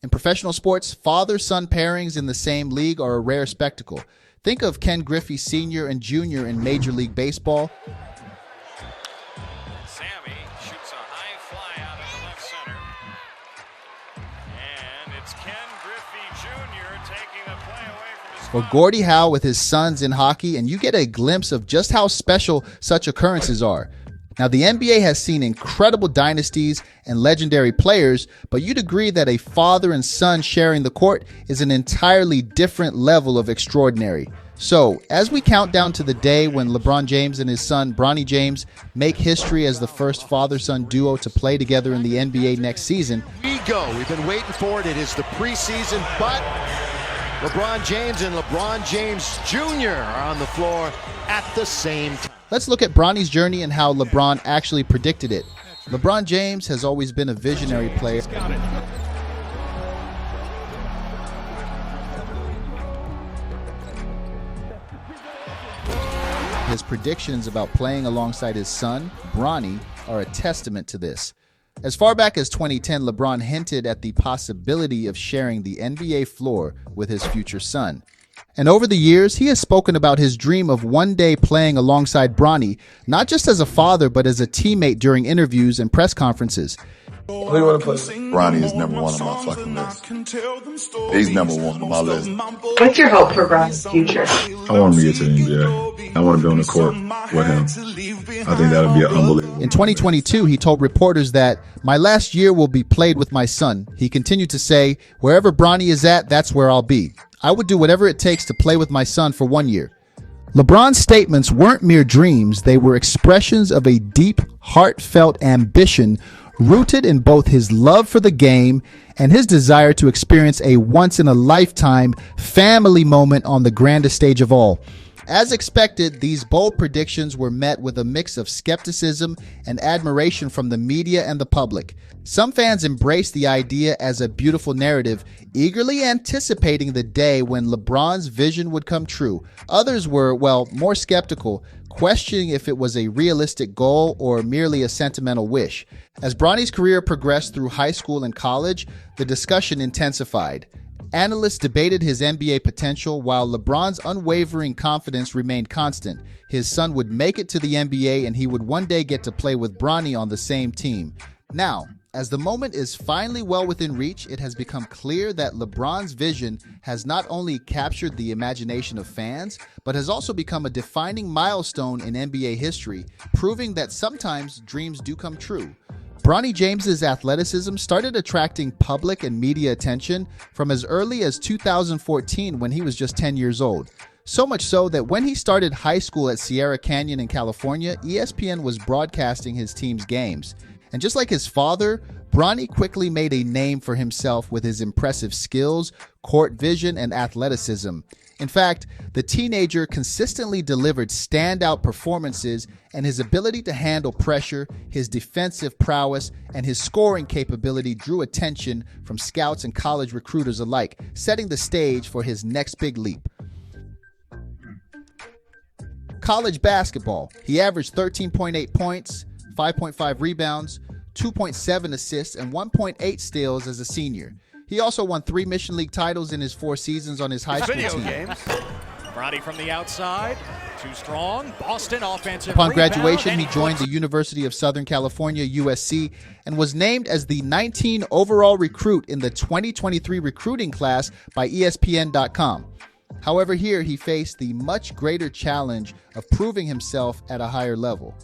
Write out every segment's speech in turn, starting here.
In professional sports, father-son pairings in the same league are a rare spectacle. Think of Ken Griffey Sr. and Jr. in Major League Baseball. Sammy shoots a high fly out of the left center. And it's Ken Griffey Jr. taking the play away from his Or Gordie Howe with his sons in hockey, and you get a glimpse of just how special such occurrences are. Now, the NBA has seen incredible dynasties and legendary players, but you'd agree that a father and son sharing the court is an entirely different level of extraordinary. So, as we count down to the day when LeBron James and his son, Bronny James, make history as the first father-son duo to play together in the NBA next season, We've been waiting for it. It is the preseason, but LeBron James and LeBron James Jr. are on the floor at the same time. let's look at Bronny's journey and how LeBron actually predicted it. LeBron James has always been a visionary player. His predictions about playing alongside his son, Bronny, are a testament to this. As far back as 2010, LeBron hinted at the possibility of sharing the NBA floor with his future son. And over the years, he has spoken about his dream of one day playing alongside Bronny, not just as a father, but as a teammate during interviews and press conferences. Who do you want to play with? Bronny is number one on my fucking list. He's number one on my list. What's your hope for Bronny's future? I want him to get to the NBA. I want to be on the court with him. I think that would be unbelievable. In 2022, he told reporters that, "My last year will be played with my son." He continued to say, "Wherever Bronny is at, that's where I'll be. I would do whatever it takes to play with my son for 1 year." LeBron's statements weren't mere dreams. They were expressions of a deep, heartfelt ambition rooted in both his love for the game and his desire to experience a once-in-a-lifetime family moment on the grandest stage of all. As expected, these bold predictions were met with a mix of skepticism and admiration from the media and the public. Some fans embraced the idea as a beautiful narrative, eagerly anticipating the day when LeBron's vision would come true. Others were, more skeptical, questioning if it was a realistic goal or merely a sentimental wish. As Bronny's career progressed through high school and college, the discussion intensified. Analysts debated his NBA potential, while LeBron's unwavering confidence remained constant. His son would make it to the NBA, and he would one day get to play with Bronny on the same team. Now, as the moment is finally well within reach, it has become clear that LeBron's vision has not only captured the imagination of fans, but has also become a defining milestone in NBA history, proving that sometimes dreams do come true. Bronny James's athleticism started attracting public and media attention from as early as 2014, when he was just 10 years old. So much so that when he started high school at Sierra Canyon in California, ESPN was broadcasting his team's games. And just like his father, Bronny quickly made a name for himself with his impressive skills, court vision, and athleticism. In fact, the teenager consistently delivered standout performances, and his ability to handle pressure, his defensive prowess, and his scoring capability drew attention from scouts and college recruiters alike, setting the stage for his next big leap. College basketball. He averaged 13.8 points, 5.5 rebounds, 2.7 assists, and 1.8 steals as a senior. He also won 3 Mission League titles in his 4 seasons on his high school team. games. Bronny from the outside, too strong. Boston offensive Upon rebound, graduation, and he joined the University of Southern California, USC, and was named as the 19 overall recruit in the 2023 recruiting class by ESPN.com. However, here he faced the much greater challenge of proving himself at a higher level.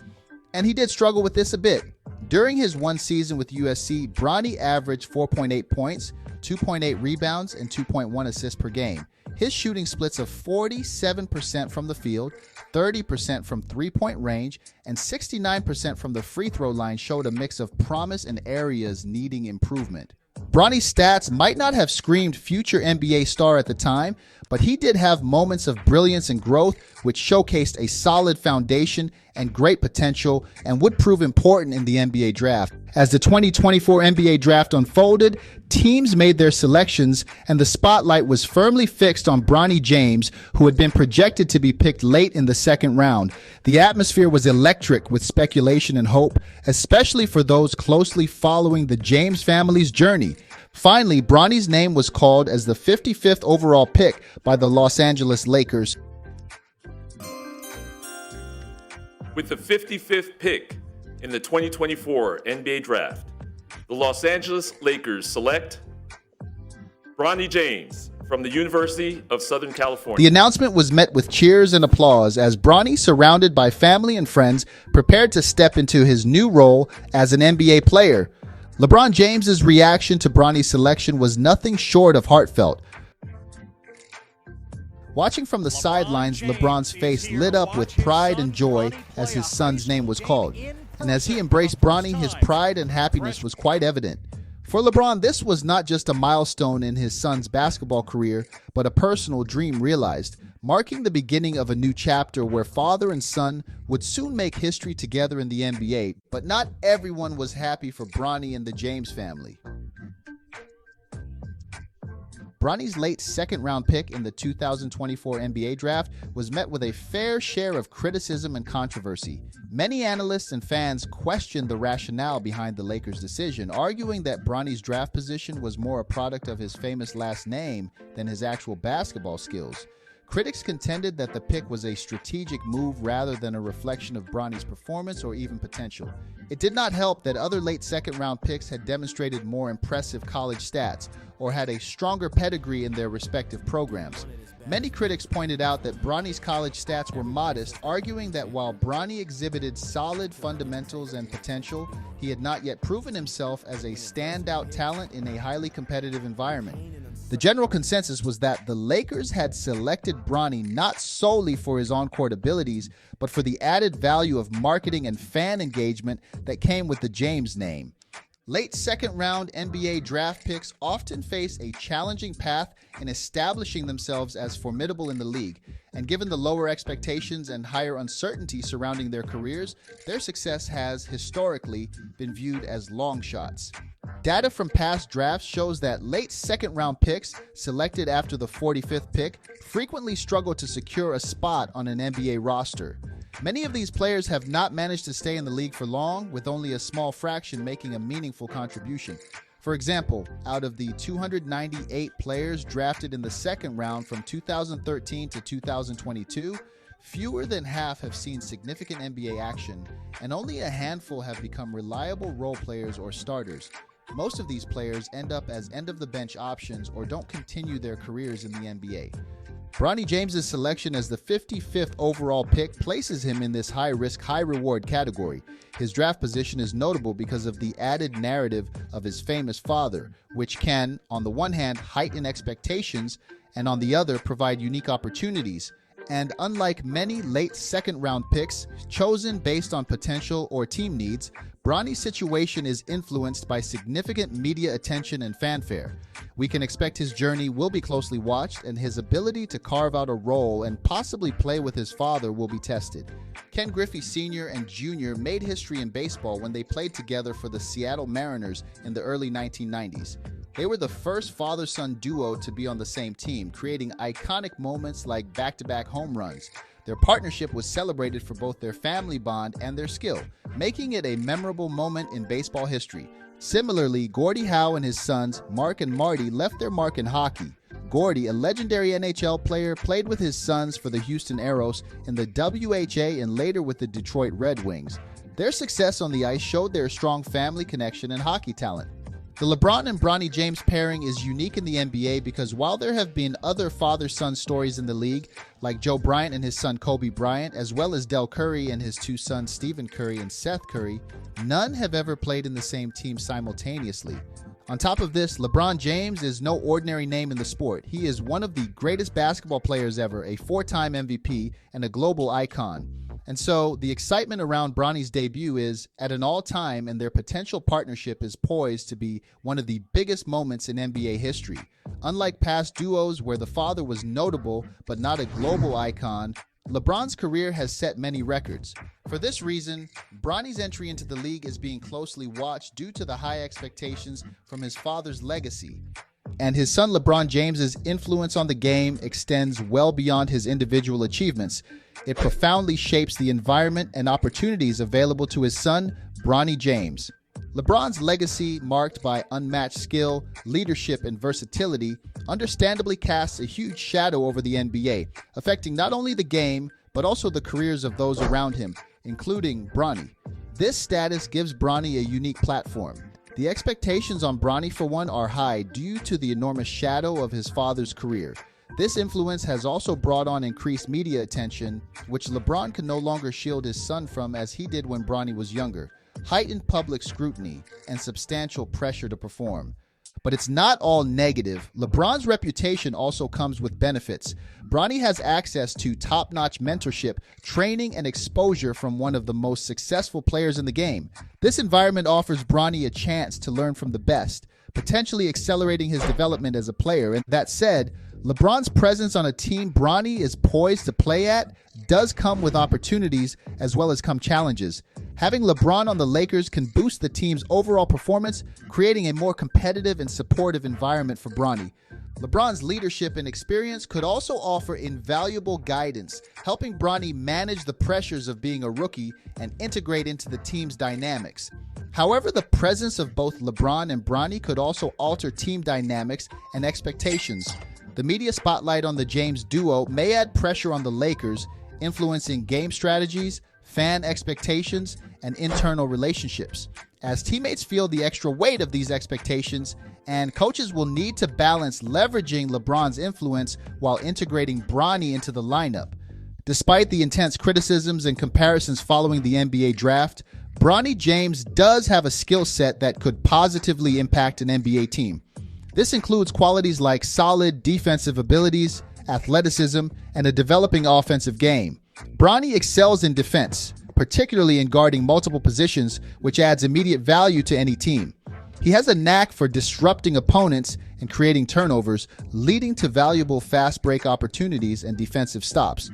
And he did struggle with this a bit. During his 1 season with USC, Bronny averaged 4.8 points, 2.8 rebounds, and 2.1 assists per game. His shooting splits of 47% from the field, 30% from three-point range, and 69% from the free throw line showed a mix of promise and areas needing improvement. Bronny's stats might not have screamed future NBA star at the time, but he did have moments of brilliance and growth which showcased a solid foundation and great potential and would prove important in the NBA draft. As the 2024 NBA draft unfolded, teams made their selections and the spotlight was firmly fixed on Bronny James, who had been projected to be picked late in the second round. The atmosphere was electric with speculation and hope, especially for those closely following the James family's journey. Finally, Bronny's name was called as the 55th overall pick by the Los Angeles Lakers. With the 55th pick in the 2024 NBA Draft, the Los Angeles Lakers select Bronny James from the University of Southern California. The announcement was met with cheers and applause as Bronny, surrounded by family and friends, prepared to step into his new role as an NBA player. LeBron James's reaction to Bronny's selection was nothing short of heartfelt. Watching from the sidelines, LeBron's face lit up with pride and joy as his son's name was called. And as he embraced Bronny, his pride and happiness was quite evident. For LeBron, this was not just a milestone in his son's basketball career, but a personal dream realized, marking the beginning of a new chapter where father and son would soon make history together in the NBA. But not everyone was happy for Bronny and the James family. Bronny's late second-round pick in the 2024 NBA Draft was met with a fair share of criticism and controversy. Many analysts and fans questioned the rationale behind the Lakers' decision, arguing that Bronny's draft position was more a product of his famous last name than his actual basketball skills. Critics contended that the pick was a strategic move rather than a reflection of Bronny's performance or even potential. It did not help that other late second-round picks had demonstrated more impressive college stats or had a stronger pedigree in their respective programs. Many critics pointed out that Bronny's college stats were modest, arguing that while Bronny exhibited solid fundamentals and potential, he had not yet proven himself as a standout talent in a highly competitive environment. The general consensus was that the Lakers had selected Bronny not solely for his on-court abilities, but for the added value of marketing and fan engagement that came with the James name. Late second-round NBA draft picks often face a challenging path in establishing themselves as formidable in the league, and given the lower expectations and higher uncertainty surrounding their careers, their success has historically been viewed as long shots. Data from past drafts shows that late second-round picks selected after the 45th pick frequently struggle to secure a spot on an NBA roster. Many of these players have not managed to stay in the league for long, with only a small fraction making a meaningful contribution. For example, out of the 298 players drafted in the second round from 2013 to 2022, fewer than half have seen significant NBA action, and only a handful have become reliable role players or starters. Most of these players end up as end-of-the-bench options or don't continue their careers in the NBA. Bronny James's selection as the 55th overall pick places him in this high-risk, high-reward category. His draft position is notable because of the added narrative of his famous father, which can, on the one hand, heighten expectations, and on the other, provide unique opportunities. And unlike many late second-round picks chosen based on potential or team needs, Bronny's situation is influenced by significant media attention and fanfare. We can expect his journey will be closely watched, and his ability to carve out a role and possibly play with his father will be tested. Ken Griffey Sr. and Jr. made history in baseball when they played together for the Seattle Mariners in the early 1990s. They were the first father-son duo to be on the same team, creating iconic moments like back-to-back home runs. Their partnership was celebrated for both their family bond and their skill, making it a memorable moment in baseball history. Similarly, Gordie Howe and his sons, Mark and Marty, left their mark in hockey. Gordie, a legendary NHL player, played with his sons for the Houston Aeros in the WHA and later with the Detroit Red Wings. Their success on the ice showed their strong family connection and hockey talent. The LeBron and Bronny James pairing is unique in the NBA because while there have been other father-son stories in the league, like Joe Bryant and his son Kobe Bryant, as well as Del Curry and his two sons Stephen Curry and Seth Curry, none have ever played in the same team simultaneously. On top of this, LeBron James is no ordinary name in the sport. He is one of the greatest basketball players ever, a four-time MVP, and a global icon. And so the excitement around Bronny's debut is at an all-time, and their potential partnership is poised to be one of the biggest moments in NBA history. Unlike past duos where the father was notable but not a global icon, LeBron's career has set many records. For this reason, Bronny's entry into the league is being closely watched due to the high expectations from his father's legacy. And his son LeBron James's influence on the game extends well beyond his individual achievements. It profoundly shapes the environment and opportunities available to his son, Bronny James. LeBron's legacy, marked by unmatched skill, leadership, and versatility, understandably casts a huge shadow over the NBA, affecting not only the game, but also the careers of those around him, including Bronny. This status gives Bronny a unique platform. The expectations on Bronny, for one, are high due to the enormous shadow of his father's career. This influence has also brought on increased media attention, which LeBron can no longer shield his son from as he did when Bronny was younger. Heightened public scrutiny and substantial pressure to perform. But it's not all negative. LeBron's reputation also comes with benefits. Bronny has access to top-notch mentorship, training, and exposure from one of the most successful players in the game. This environment offers Bronny a chance to learn from the best, potentially accelerating his development as a player. And that said, LeBron's presence on a team Bronny is poised to play at does come with opportunities as well as come challenges. Having LeBron on the Lakers can boost the team's overall performance, creating a more competitive and supportive environment for Bronny. LeBron's leadership and experience could also offer invaluable guidance, helping Bronny manage the pressures of being a rookie and integrate into the team's dynamics. However, the presence of both LeBron and Bronny could also alter team dynamics and expectations. The media spotlight on the James duo may add pressure on the Lakers, influencing game strategies, fan expectations, and internal relationships. As teammates feel the extra weight of these expectations, and coaches will need to balance leveraging LeBron's influence while integrating Bronny into the lineup. Despite the intense criticisms and comparisons following the NBA draft, Bronny James does have a skill set that could positively impact an NBA team. This includes qualities like solid defensive abilities, athleticism, and a developing offensive game. Bronny excels in defense, particularly in guarding multiple positions, which adds immediate value to any team. He has a knack for disrupting opponents and creating turnovers, leading to valuable fast break opportunities and defensive stops.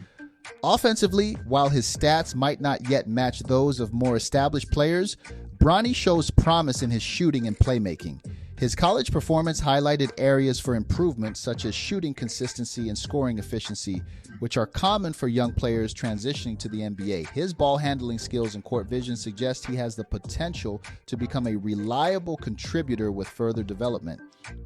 Offensively, while his stats might not yet match those of more established players, Bronny shows promise in his shooting and playmaking. His college performance highlighted areas for improvement such as shooting consistency and scoring efficiency, which are common for young players transitioning to the NBA. His ball handling skills and court vision suggest he has the potential to become a reliable contributor with further development.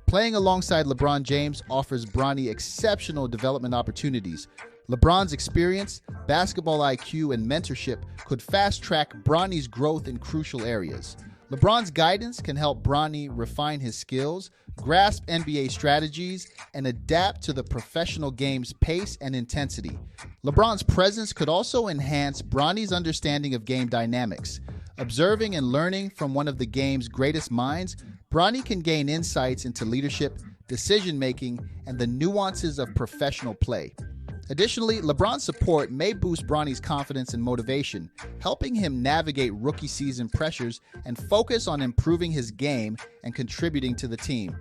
Playing alongside LeBron James offers Bronny exceptional development opportunities. LeBron's experience, basketball IQ, and mentorship could fast-track Bronny's growth in crucial areas. LeBron's guidance can help Bronny refine his skills, grasp NBA strategies, and adapt to the professional game's pace and intensity. LeBron's presence could also enhance Bronny's understanding of game dynamics. Observing and learning from one of the game's greatest minds, Bronny can gain insights into leadership, decision-making, and the nuances of professional play. Additionally, LeBron's support may boost Bronny's confidence and motivation, helping him navigate rookie season pressures and focus on improving his game and contributing to the team.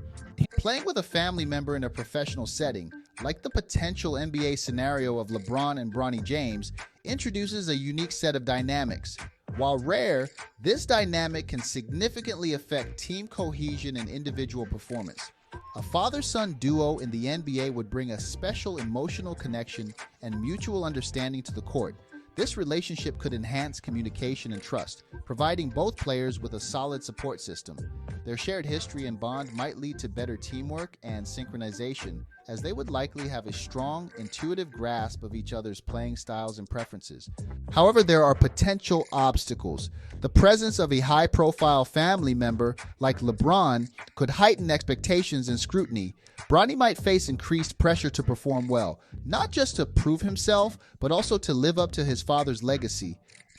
Playing with a family member in a professional setting, like the potential NBA scenario of LeBron and Bronny James, introduces a unique set of dynamics. While rare, this dynamic can significantly affect team cohesion and individual performance. A father-son duo in the NBA would bring a special emotional connection and mutual understanding to the court. This relationship could enhance communication and trust, providing both players with a solid support system. Their shared history and bond might lead to better teamwork and synchronization, as they would likely have a strong, intuitive grasp of each other's playing styles and preferences. However, there are potential obstacles. The presence of a high-profile family member like LeBron could heighten expectations and scrutiny. Bronny might face increased pressure to perform well, not just to prove himself, but also to live up to his father's legacy.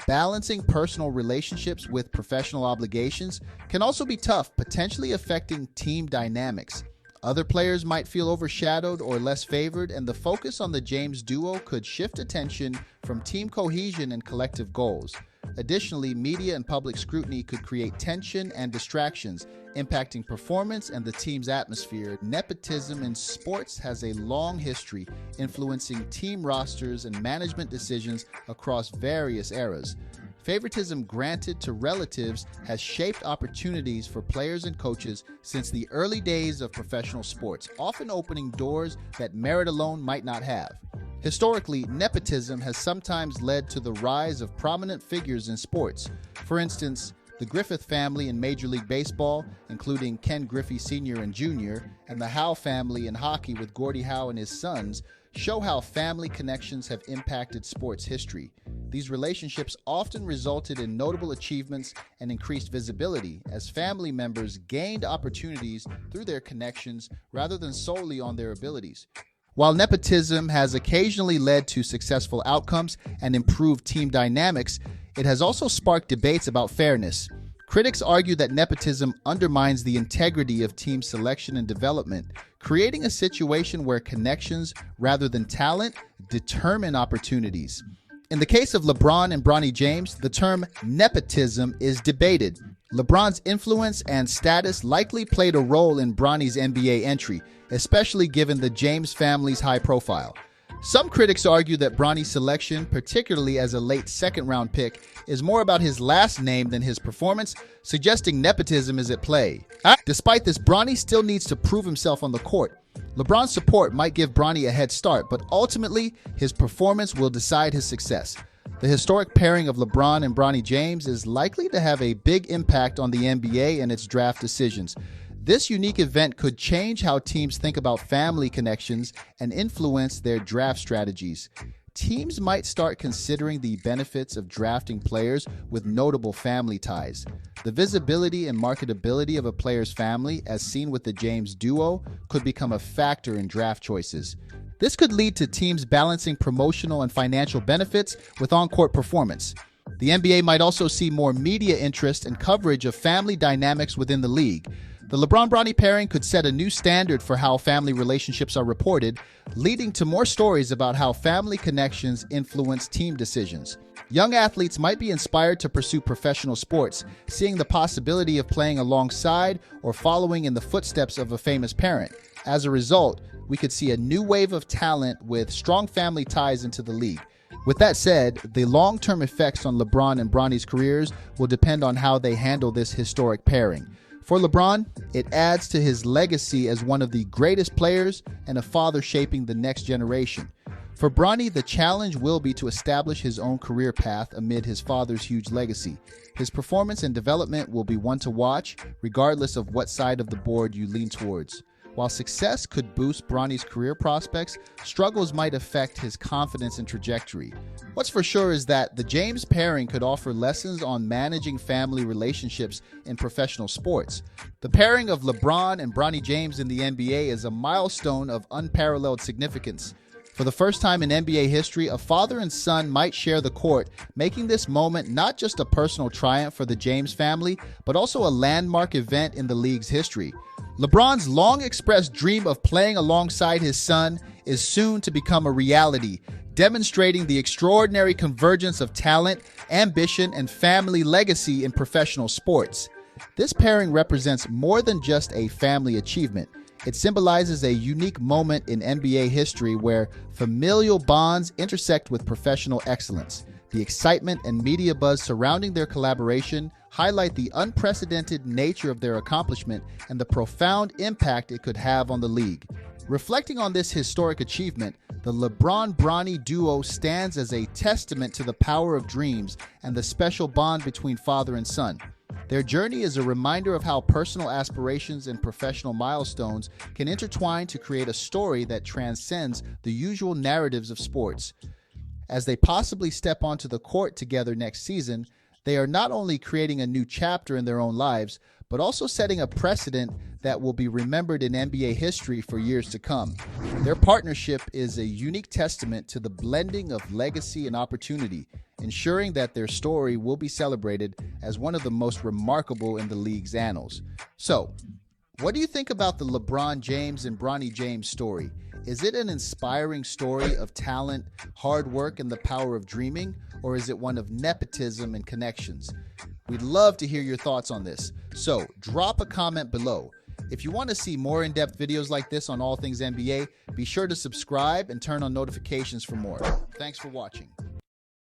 Balancing personal relationships with professional obligations can also be tough, potentially affecting team dynamics. Other players might feel overshadowed or less favored, and the focus on the James duo could shift attention from team cohesion and collective goals. Additionally, media and public scrutiny could create tension and distractions, impacting performance and the team's atmosphere. Nepotism in sports has a long history, influencing team rosters and management decisions across various eras. Favoritism granted to relatives has shaped opportunities for players and coaches since the early days of professional sports, often opening doors that merit alone might not have. Historically, nepotism has sometimes led to the rise of prominent figures in sports. For instance, The Griffith family in Major League Baseball, including Ken Griffey Sr. and Jr., and the Howe family in hockey with Gordie Howe and his sons, show how family connections have impacted sports history. These relationships often resulted in notable achievements and increased visibility as family members gained opportunities through their connections rather than solely on their abilities. While nepotism has occasionally led to successful outcomes and improved team dynamics, it has also sparked debates about fairness. Critics argue that nepotism undermines the integrity of team selection and development, creating a situation where connections rather than talent determine opportunities. In the case of LeBron and Bronny James, the term nepotism is debated. LeBron's influence and status likely played a role in Bronny's NBA entry, especially given the James family's high profile. Some critics argue that Bronny's selection, particularly as a late second-round pick, is more about his last name than his performance, suggesting nepotism is at play. Despite this, Bronny still needs to prove himself on the court. LeBron's support might give Bronny a head start, but ultimately, his performance will decide his success. The historic pairing of LeBron and Bronny James is likely to have a big impact on the NBA and its draft decisions. This unique event could change how teams think about family connections and influence their draft strategies. Teams might start considering the benefits of drafting players with notable family ties. The visibility and marketability of a player's family, as seen with the James duo, could become a factor in draft choices. This could lead to teams balancing promotional and financial benefits with on-court performance. The NBA might also see more media interest and coverage of family dynamics within the league. The LeBron-Bronny pairing could set a new standard for how family relationships are reported, leading to more stories about how family connections influence team decisions. Young athletes might be inspired to pursue professional sports, seeing the possibility of playing alongside or following in the footsteps of a famous parent. As a result, we could see a new wave of talent with strong family ties into the league. With that said, the long-term effects on LeBron and Bronny's careers will depend on how they handle this historic pairing. For LeBron, it adds to his legacy as one of the greatest players and a father shaping the next generation. For Bronny, the challenge will be to establish his own career path amid his father's huge legacy. His performance and development will be one to watch, regardless of what side of the board you lean towards. While success could boost Bronny's career prospects, struggles might affect his confidence and trajectory. What's for sure is that the James pairing could offer lessons on managing family relationships in professional sports. The pairing of LeBron and Bronny James in the NBA is a milestone of unparalleled significance. For the first time in NBA history, a father and son might share the court, making this moment not just a personal triumph for the James family, but also a landmark event in the league's history. LeBron's long-expressed dream of playing alongside his son is soon to become a reality, demonstrating the extraordinary convergence of talent, ambition, and family legacy in professional sports. This pairing represents more than just a family achievement. It symbolizes a unique moment in NBA history where familial bonds intersect with professional excellence. The excitement and media buzz surrounding their collaboration highlight the unprecedented nature of their accomplishment and the profound impact it could have on the league. Reflecting on this historic achievement, the LeBron-Bronny duo stands as a testament to the power of dreams and the special bond between father and son. Their journey is a reminder of how personal aspirations and professional milestones can intertwine to create a story that transcends the usual narratives of sports. As they possibly step onto the court together next season, they are not only creating a new chapter in their own lives, but also setting a precedent that will be remembered in NBA history for years to come. Their partnership is a unique testament to the blending of legacy and opportunity, ensuring that their story will be celebrated as one of the most remarkable in the league's annals. So, what do you think about the LeBron James and Bronny James story? Is it an inspiring story of talent, hard work, and the power of dreaming? Or is it one of nepotism and connections? We'd love to hear your thoughts on this. So drop a comment below. If you want to see more in-depth videos like this on all things NBA, be sure to subscribe and turn on notifications for more. Thanks for watching.